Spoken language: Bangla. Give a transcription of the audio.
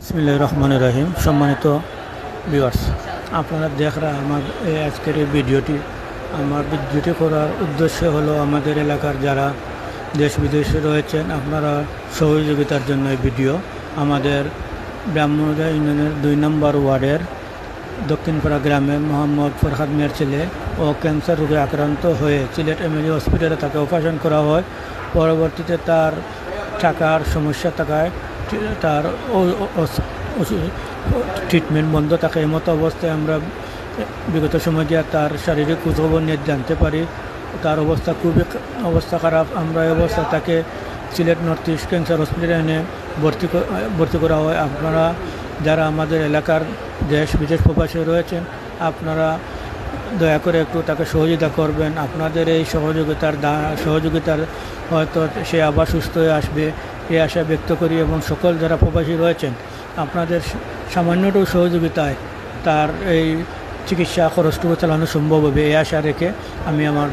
বিসমিল্লাহির রহমানির রহিম। সম্মানিত ভিউয়ার্স, আপনারা দেখরা আমার আজকের এই ভিডিওটি করার উদ্দেশ্য হলো আমাদের এলাকার যারা দেশ বিদেশে রয়েছেন আপনারা সহযোগিতার জন্য এই ভিডিও। আমাদের ব্রাহ্মণবাড়িয়া ইউনিয়নের 2 নম্বর ওয়ার্ডের দক্ষিণপাড়া গ্রামে মোহাম্মদ ফরহাদ মিয়ার ছেলে ও ক্যান্সার রোগে আক্রান্ত হয়ে সিলেট এমএজি হসপিটালে তাকে অপারেশন করা হয়। পরবর্তীতে তার টাকার সমস্যা থাকায় তার ট্রিটমেন্ট বন্ধ থাকে। এমতো অবস্থায় আমরা বিগত সময় দিয়ে তার শারীরিক খোঁজখবর নিয়ে জানতে পারি তার অবস্থা খুবই খারাপ। আমরা এই অবস্থায় তাকে সিলেট নর্থ ইস্ট ক্যান্সার হসপিটালে এনে ভর্তি করা হয়। আপনারা যারা আমাদের এলাকার দেশ বিদেশ প্রবাসী রয়েছেন আপনারা দয়া করে একটু তাকে সহযোগিতা করবেন। আপনাদের এই সহযোগিতার হয়তো সে আবার সুস্থ হয়ে আসবে এই আশা ব্যক্ত করি এবং সকল যারা প্রবাসী রয়েছেন আপনাদের সামান্যটুকু সহযোগিতায় তার এই চিকিৎসা খরচটুকু চালানো সম্ভব হবে এই আশা রেখে আমি আমার